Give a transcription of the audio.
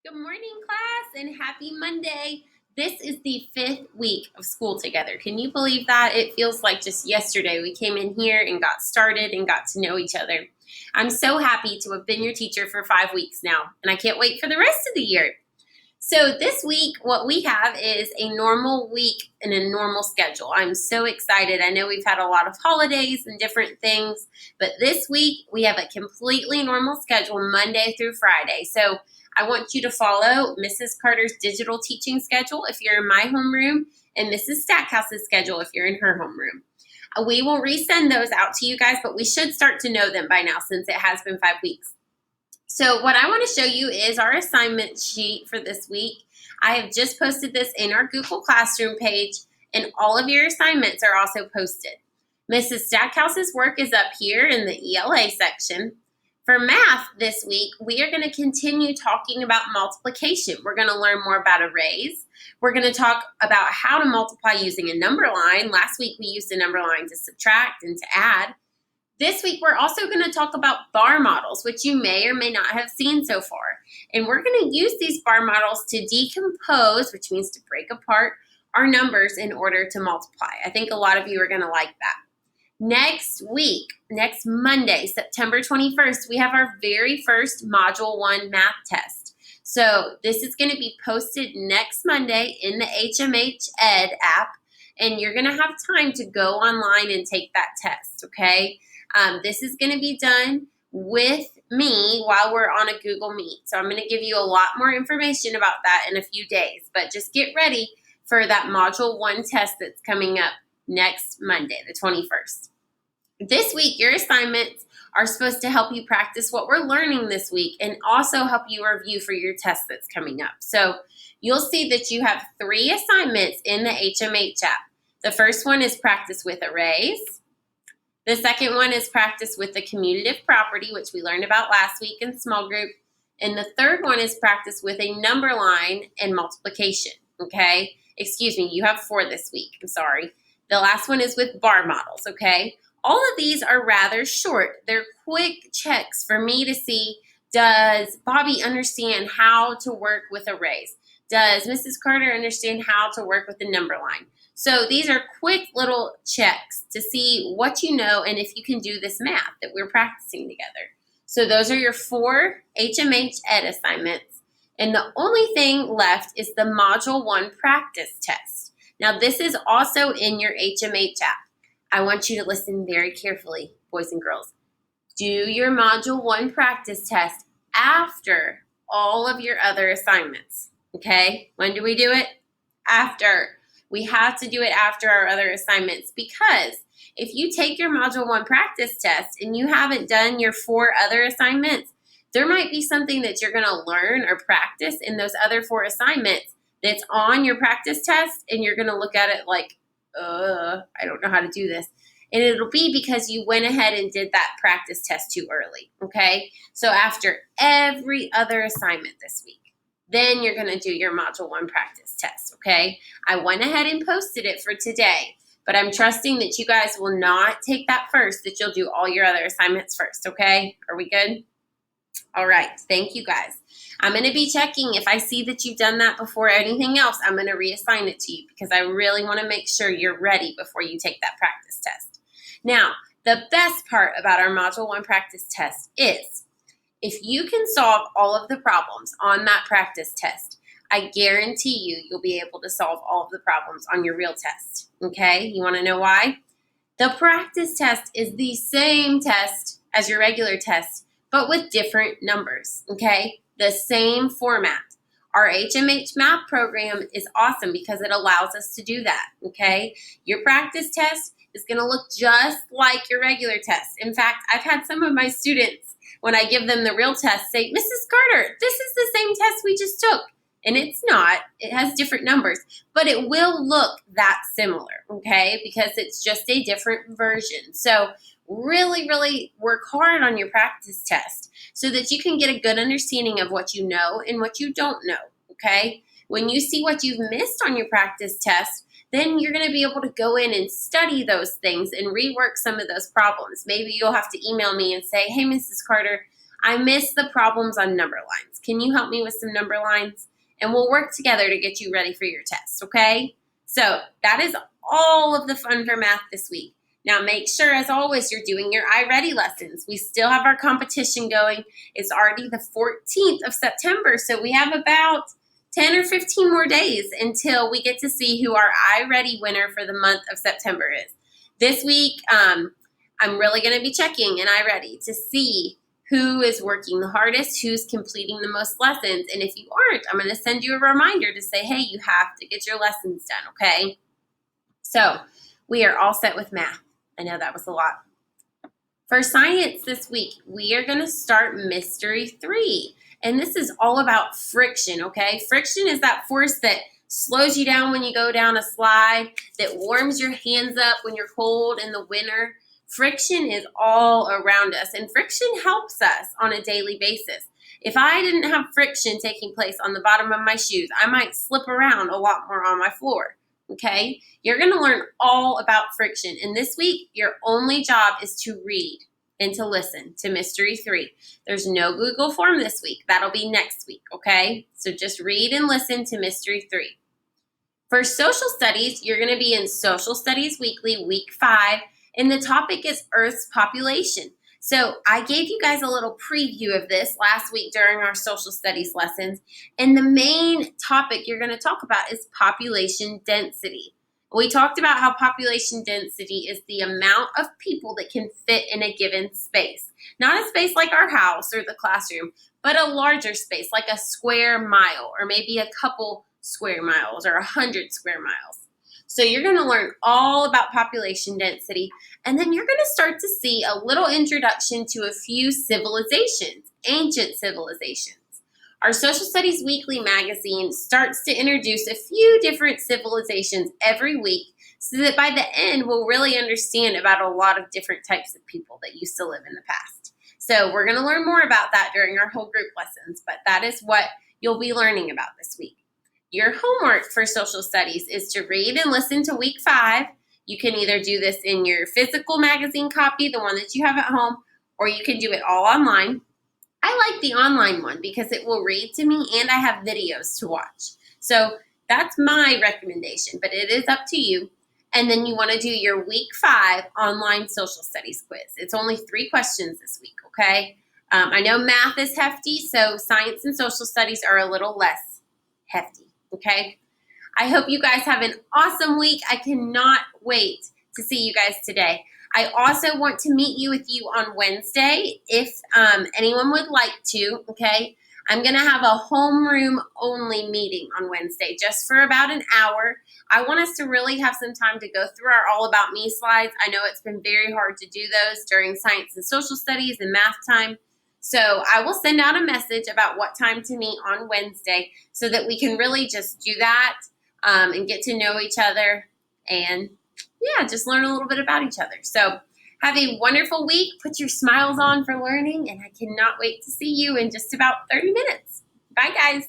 Good morning, class, and happy Monday. This is the fifth week of school together. Can you believe that? It feels like just yesterday we came in here and got started and got to know each other. I'm so happy to have been your teacher for 5 weeks now, and I can't wait for the rest of the year. So, this week, what we have is a normal week and a normal schedule. I'm so excited. I know we've had a lot of holidays and different things, but this week we have a completely normal schedule Monday through Friday. So, I want you to follow Mrs. Carter's digital teaching schedule if you're in my homeroom, and Mrs. Stackhouse's schedule if you're in her homeroom. We will resend those out to you guys, but we should start to know them by now since it has been 5 weeks. So what I want to show you is our assignment sheet for this week. I have just posted this in our Google Classroom page, and all of your assignments are also posted. Mrs. Stackhouse's work is up here in the ELA section. For math this week, we are going to continue talking about multiplication. We're going to learn more about arrays. We're going to talk about how to multiply using a number line. Last week, we used a number line to subtract and to add. This week, we're also going to talk about bar models, which you may or may not have seen so far. And we're going to use these bar models to decompose, which means to break apart, our numbers in order to multiply. I think a lot of you are going to like that. Next week, next Monday, September 21st, we have our very first Module 1 math test. So this is going to be posted next Monday in the HMH Ed app, and you're going to have time to go online and take that test, okay? This is going to be done with me while we're on a Google Meet. So I'm going to give you a lot more information about that in a few days. But just get ready for that Module 1 test that's coming up next Monday, the 21st. This week, your assignments are supposed to help you practice what we're learning this week and also help you review for your test that's coming up. So you'll see that you have 3 assignments in the HMH app. The first one is practice with arrays. The second one is practice with the commutative property, which we learned about last week in small group. And the third one is practice with a number line and multiplication, okay? Excuse me, you have 4 this week, I'm sorry. The last one is with bar models, okay? All of these are rather short. They're quick checks for me to see, does Bobby understand how to work with arrays? Does Mrs. Carter understand how to work with the number line? So these are quick little checks to see what you know and if you can do this math that we're practicing together. So those are your 4 HMH Ed assignments. And the only thing left is the Module 1 practice test. Now this is also in your HMH app. I want you to listen very carefully, boys and girls. Do your Module 1 practice test after all of your other assignments, okay? When do we do it? After. We have to do it after our other assignments because if you take your Module 1 practice test and you haven't done your 4 other assignments, there might be something that you're going to learn or practice in those other 4 assignments that's on your practice test, and you're going to look at it like, I don't know how to do this. And it'll be because you went ahead and did that practice test too early, okay? So after every other assignment this week, then you're going to do your Module 1 practice test, okay? I went ahead and posted it for today, but I'm trusting that you guys will not take that first, that you'll do all your other assignments first, okay? Are we good? All right, thank you guys. I'm going to be checking if I see that you've done that before anything else. I'm going to reassign it to you because I really want to make sure you're ready before you take that practice test. Now, the best part about our Module 1 practice test is if you can solve all of the problems on that practice test, I guarantee you'll be able to solve all of the problems on your real test, okay? You want to know why? The practice test is the same test as your regular test, but with different numbers, okay? The same format. Our HMH math program is awesome because it allows us to do that, okay? Your practice test is going to look just like your regular test. In fact, I've had some of my students, when I give them the real test, say, Mrs. Carter, this is the same test we just took. And it's not. It has different numbers, but it will look that similar, okay? Because it's just a different version. So really, really work hard on your practice test so that you can get a good understanding of what you know and what you don't know, okay? When you see what you've missed on your practice test, then you're going to be able to go in and study those things and rework some of those problems. Maybe you'll have to email me and say, hey, Mrs. Carter, I miss the problems on number lines. Can you help me with some number lines? And we'll work together to get you ready for your test, okay? So that is all of the fun for math this week. Now make sure, as always, you're doing your iReady lessons. We still have our competition going. It's already the 14th of September, so we have about 10 or 15 more days until we get to see who our iReady winner for the month of September is. This week, I'm really going to be checking in iReady to see who is working the hardest, who's completing the most lessons. And if you aren't, I'm going to send you a reminder to say, hey, you have to get your lessons done, okay? So we are all set with math. I know that was a lot. For science this week, we are going to start Mystery 3. And this is all about friction, okay? Friction is that force that slows you down when you go down a slide, that warms your hands up when you're cold in the winter. Friction is all around us, and friction helps us on a daily basis. If I didn't have friction taking place on the bottom of my shoes, I might slip around a lot more on my floor, okay? You're going to learn all about friction, and this week, your only job is to read and to listen to Mystery 3. There's no Google form this week. That'll be next week, okay? So just read and listen to Mystery 3. For social studies, you're going to be in Social Studies Weekly, week 5, and the topic is Earth's population. So I gave you guys a little preview of this last week during our social studies lessons, and the main topic you're going to talk about is population density. We talked about how population density is the amount of people that can fit in a given space. Not a space like our house or the classroom, but a larger space like a square mile or maybe a couple square miles or 100 square miles. So you're going to learn all about population density, and then you're going to start to see a little introduction to a few civilizations, ancient civilizations. Our Social Studies Weekly magazine starts to introduce a few different civilizations every week so that by the end we'll really understand about a lot of different types of people that used to live in the past. So we're going to learn more about that during our whole group lessons, but that is what you'll be learning about this week. Your homework for social studies is to read and listen to week 5. You can either do this in your physical magazine copy, the one that you have at home, or you can do it all online. I like the online one because it will read to me and I have videos to watch. So that's my recommendation, but it is up to you. And then you want to do your week 5 online social studies quiz. It's only 3 questions this week, okay? I know math is hefty, so science and social studies are a little less hefty. Okay, I hope you guys have an awesome week. I cannot wait to see you guys today. I also want to meet with you on Wednesday if anyone would like to, okay? I'm going to have a homeroom only meeting on Wednesday just for about an hour. I want us to really have some time to go through our All About Me slides. I know it's been very hard to do those during science and social studies and math time. So I will send out a message about what time to meet on Wednesday so that we can really just do that and get to know each other and, yeah, just learn a little bit about each other. So have a wonderful week. Put your smiles on for learning, and I cannot wait to see you in just about 30 minutes. Bye, guys.